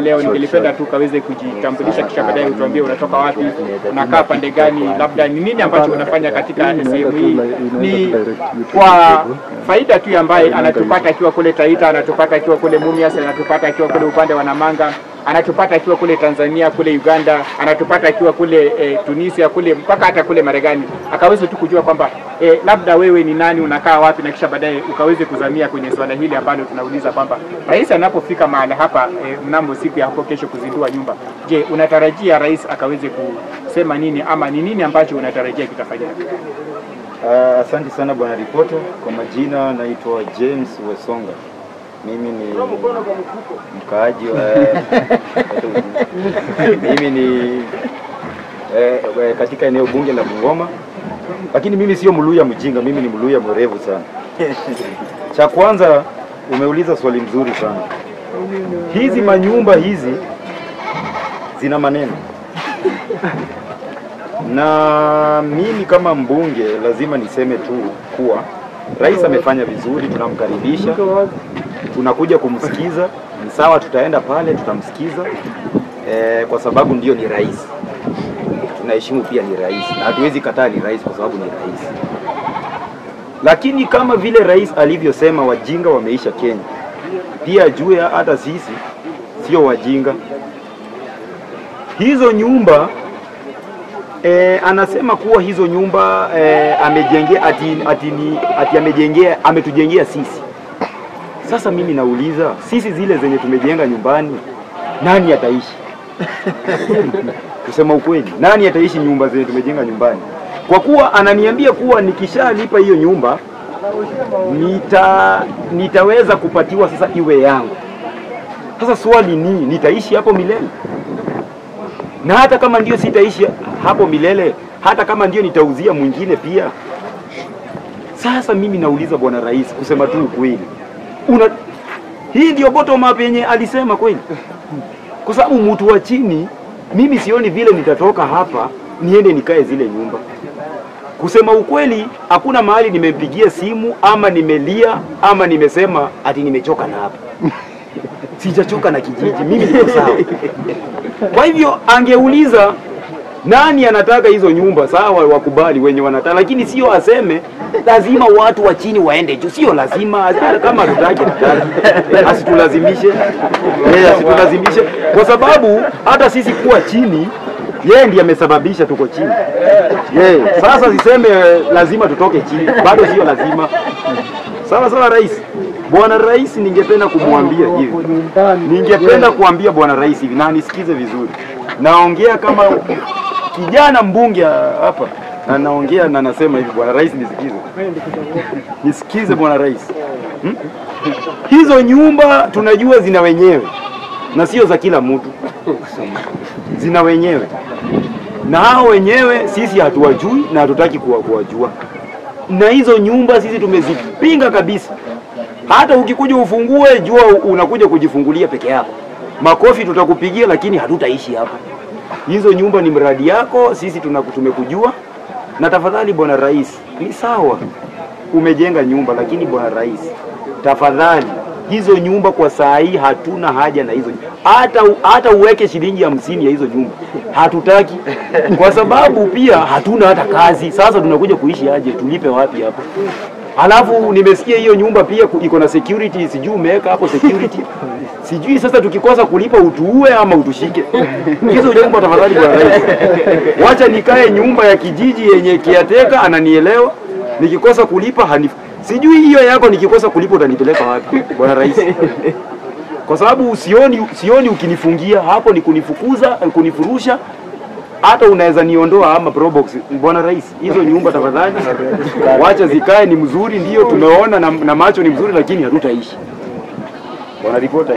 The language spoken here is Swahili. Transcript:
Leo ningelipenda tu kaweze kujitambulisha kisha baadaye utuambie unatoka wapi, unakaa pande gani, labda ni nini ambacho unafanya katika sehemu hii. Ni kwa faida tu ambaye anatupata akiwa kule Taita, anatupata akiwa kule Mumias, anatupata akiwa kule upande wa Namanga, anatupata akiwa kule Tanzania, kule Uganda, anatupata akiwa kule Tunisia, kule mpaka hata kule Marekani. Akaweze tu kujua kwamba labda wewe ni nani, unakaa wapi, na kisha baadaye ukaweze kuzamia kwenye swala hili ambalo tunauliza kwamba rais anapofika mahali hapa mnamo siku ya hapo kesho kuzindua nyumba, je, unatarajia rais akaweze kusema nini ama ni nini ambacho unatarajia kitafanyika? Asante sana bwana ripota. Kwa majina naitwa James Wesonga. Mimi ni mkaaji mimi ni katika eneo bunge la Bungoma. Lakini mimi sio Mluya mjinga, mimi ni Mluya mwerevu sana. Cha kwanza umeuliza swali mzuri sana. Hizi manyumba hizi zina maneno. Na mimi kama mbunge lazima niseme tu kuwa rais amefanya vizuri, tunamkaribisha. Tunakuja kumsikiza, ni sawa, tutaenda pale tutamsikiza kwa sababu ndio ni rais. Tunaheshimu pia ni rais na hatuwezi kataa ni rais kwa sababu ni rais. Lakini kama vile rais alivyosema wajinga wameisha Kenya, pia juu hata sisi sio wajinga. Hizo nyumba anasema kuwa hizo nyumba amejengea ametujengea sisi. Sasa mimi nauliza, sisi zile zenye tumejenga nyumbani nani ataishi? Kusema ukweli, nani ataishi nyumba zenye tumejenga nyumbani? Kwa kuwa ananiambia kuwa nikishalipa hiyo nyumba nitaweza kupatiwa sasa iwe yangu. Sasa swali ni nitaishi hapo milele? Na hata kama ndio sitaishi hapo milele, hata kama ndio nitauzia mwingine pia. Sasa mimi nauliza bwana rais, kusema tu ukweli, hii ndio bottom up yenye alisema kweli? Kwa sababu mtu wa chini, mimi sioni vile nitatoka hapa niende nikae zile nyumba. Kusema ukweli, hakuna mahali nimempigia simu ama nimelia ama nimesema ati nimechoka na hapa. Sijachoka na kijiji, mimi niko sawa. Kwa hivyo angeuliza nani anataka hizo nyumba, sawa, wakubali wenye wanataka, lakini sio aseme lazima watu wa chini waende juu. Sio lazima, kama tutaki asitulazimishe. Asitulazimishe kwa sababu hata sisi kuwa chini yeye ndiye amesababisha tuko chini. Sasa siseme lazima tutoke chini, bado sio lazima. Sawa rais. Bwana rais, ningependa kumwambia hivi. Ningependa kuambia bwana rais hivi, na nisikize vizuri. Naongea kama kijana mbunge hapa. Na naongea na nasema hivi, bwana rais nisikize. Nisikize bwana rais. Hizo nyumba tunajua zina wenyewe. Na sio za kila mtu. Zina wenyewe. Na hao wenyewe sisi hatuwajui na hatutaki kuwajua. Na hizo nyumba sisi tumezipinga kabisa. Hata ukikuja ufungue, jua unakuja kujifungulia peke yako. Makofi tutakupigia, lakini hatutaishi hapa. Hizo nyumba ni mradi yako, sisi tumekujua. Na tafadhali bwana rais, ni sawa umejenga nyumba, lakini bwana rais, tafadhali hizo nyumba kwa saa hii hatuna haja na hizo. Hata uweke shilingi 50 ya hizo nyumba hatutaki, kwa sababu pia hatuna hata kazi. Sasa tunakuja kuishi aje? Tulipe wapi hapo? Alafu nimesikia hiyo nyumba pia iko na security, sijui umeweka hapo security. Sijui sasa tukikosa kulipa utuue ama utushike. Hizo nyumba tafadhali bwana rais. Wacha nikae nyumba ya kijiji yenye kiateka ananielewa. Nikikosa kulipa sijui hiyo yako nikikosa kulipa utanipeleka wapi bwana rais? Kwa sababu sioni ukinifungia hapo ni kunifukuza, kunifurusha. Hata unaweza niondoa ama probox bwana rais. Hizo nyumba tafadhali wacha zikae, ni mzuri ndio tumeona na macho ni mzuri, lakini hatutaishi. Bwana ripota